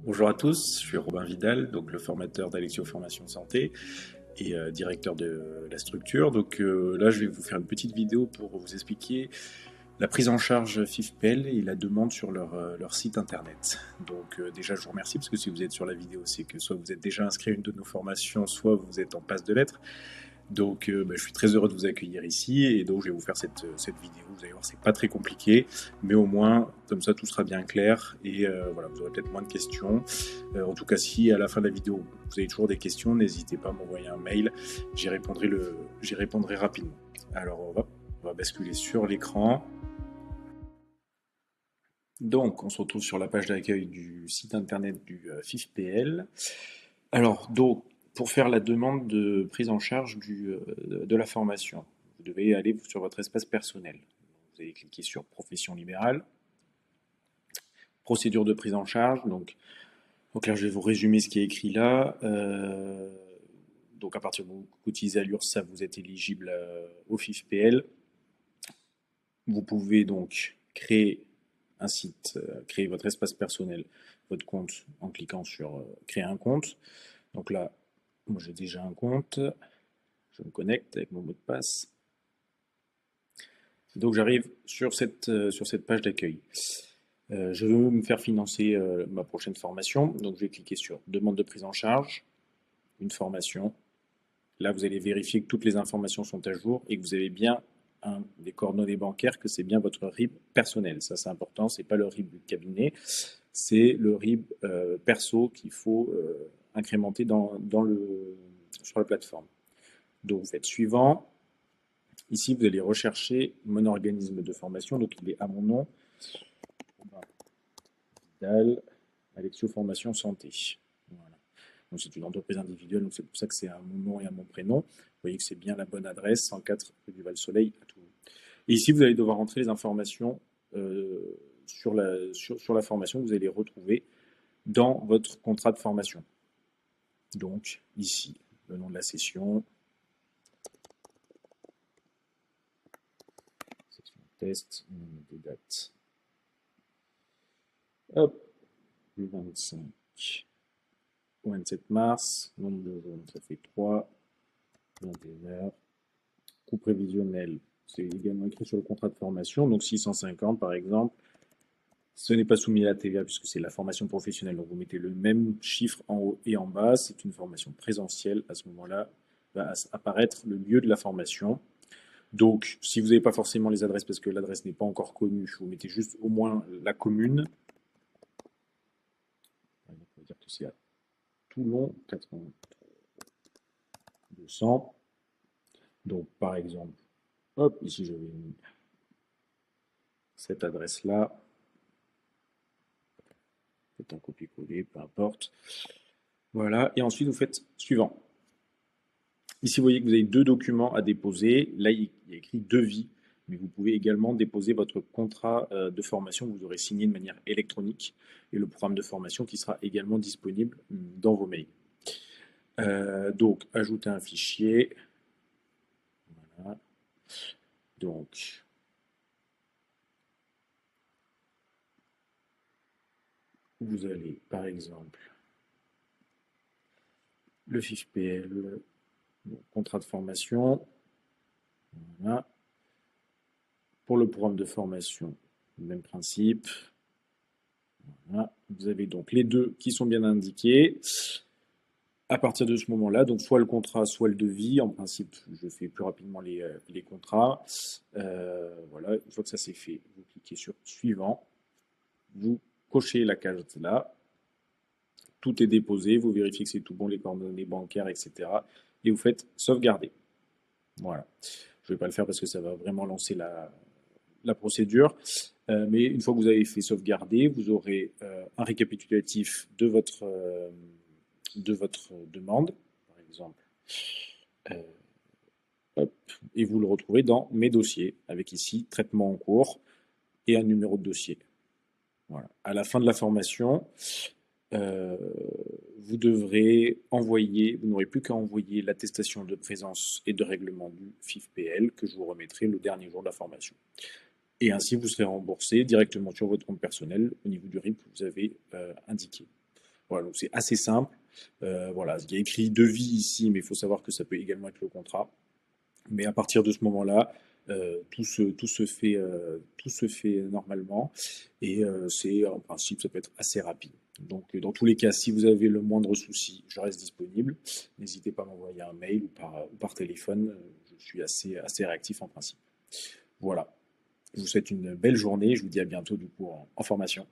Bonjour à tous, je suis Robin Vidal, donc le formateur d'Alexio Formation Santé et directeur de la structure. Donc là, je vais vous faire une petite vidéo pour vous expliquer la prise en charge FIFPEL et la demande sur leur site internet. Donc déjà, je vous remercie parce que si vous êtes sur la vidéo, c'est que soit vous êtes déjà inscrit à une de nos formations, soit vous êtes en passe de l'être. Donc je suis très heureux de vous accueillir ici et donc je vais vous faire cette vidéo. Vous allez voir, c'est pas très compliqué, mais au moins comme ça tout sera bien clair et voilà, vous aurez peut-être moins de questions. En tout cas, si à la fin de la vidéo vous avez toujours des questions, n'hésitez pas à m'envoyer un mail, j'y répondrai rapidement. Alors on va basculer sur l'écran. Donc on se retrouve sur la page d'accueil du site internet du FIFPL. Alors donc pour faire la demande de prise en charge de la formation, vous devez aller sur votre espace personnel. Vous allez cliquer sur Profession libérale, procédure de prise en charge. Donc là, je vais vous résumer ce qui est écrit là. Donc à partir du moment où vous utilisez l'URSSAF, vous êtes éligible au FIFPL. Vous pouvez donc créer un site, créer votre espace personnel, votre compte en cliquant sur créer un compte. Donc là, moi j'ai déjà un compte. Je me connecte avec mon mot de passe. Donc j'arrive sur cette page d'accueil. Je veux me faire financer ma prochaine formation. Donc je vais cliquer sur demande de prise en charge, une formation. Là, vous allez vérifier que toutes les informations sont à jour et que vous avez bien des coordonnées bancaires, que c'est bien votre RIB personnel. Ça, c'est important. C'est pas le RIB du cabinet, c'est le RIB perso qu'il faut incrémenter sur la plateforme. Donc vous faites suivant. Ici, vous allez rechercher mon organisme de formation. Donc il est à mon nom, Vidal, Alexio Formation Santé. Voilà. Donc c'est une entreprise individuelle, donc c'est pour ça que c'est à mon nom et à mon prénom. Vous voyez que c'est bien la bonne adresse, 104 rue du Val-Soleil à Toulon. Et ici, vous allez devoir entrer les informations sur la formation que vous allez retrouver dans votre contrat de formation. Donc ici, le nom de la session, section test, des dates. Hop, le 25 au 27 mars, nombre de jours, ça fait 3, 21 heures. Coût prévisionnel, c'est également écrit sur le contrat de formation, donc 650 par exemple. Ce n'est pas soumis à la TVA puisque c'est la formation professionnelle, donc vous mettez le même chiffre en haut et en bas. C'est une formation présentielle. À ce moment-là, va apparaître le lieu de la formation. Donc, si vous n'avez pas forcément les adresses parce que l'adresse n'est pas encore connue, vous mettez juste au moins la commune. On va dire que c'est à Toulon, 200. Donc, par exemple, hop, ici j'avais mis cette adresse-là. Faites un copier-coller, peu importe. Voilà, et ensuite vous faites suivant. Ici, vous voyez que vous avez deux documents à déposer. Là, il y a écrit devis, mais vous pouvez également déposer votre contrat de formation que vous aurez signé de manière électronique et le programme de formation qui sera également disponible dans vos mails. Donc, ajouter un fichier. Voilà. Donc, vous allez, par exemple, le FIFPL, le contrat de formation. Voilà. Pour le programme de formation, même principe. Voilà. Vous avez donc les deux qui sont bien indiqués. À partir de ce moment-là, donc soit le contrat, soit le devis. En principe, je fais plus rapidement les contrats. Voilà, une fois que ça c'est fait, vous cliquez sur suivant. Vous cochez la case là. Tout est déposé. Vous vérifiez que c'est tout bon, les coordonnées bancaires, etc. Et vous faites sauvegarder. Voilà. Je ne vais pas le faire parce que ça va vraiment lancer la procédure. Mais une fois que vous avez fait sauvegarder, vous aurez un récapitulatif de votre demande, par exemple. Hop, et vous le retrouvez dans mes dossiers, avec ici traitement en cours et un numéro de dossier. Voilà. À la fin de la formation, vous devrez envoyer, vous n'aurez plus qu'à envoyer l'attestation de présence et de règlement du FIFPL que je vous remettrai le dernier jour de la formation. et ainsi vous serez remboursé directement sur votre compte personnel au niveau du RIB que vous avez indiqué. Voilà, donc c'est assez simple. Voilà, il y a écrit devis ici, mais il faut savoir que ça peut également être le contrat. Mais à partir de ce moment-là, tout se fait normalement et c'est en principe, ça peut être assez rapide. Donc, dans tous les cas, si vous avez le moindre souci, je reste disponible. N'hésitez pas à m'envoyer un mail ou par téléphone. Je suis assez réactif en principe. Voilà. Je vous souhaite une belle journée. Je vous dis à bientôt du coup en formation.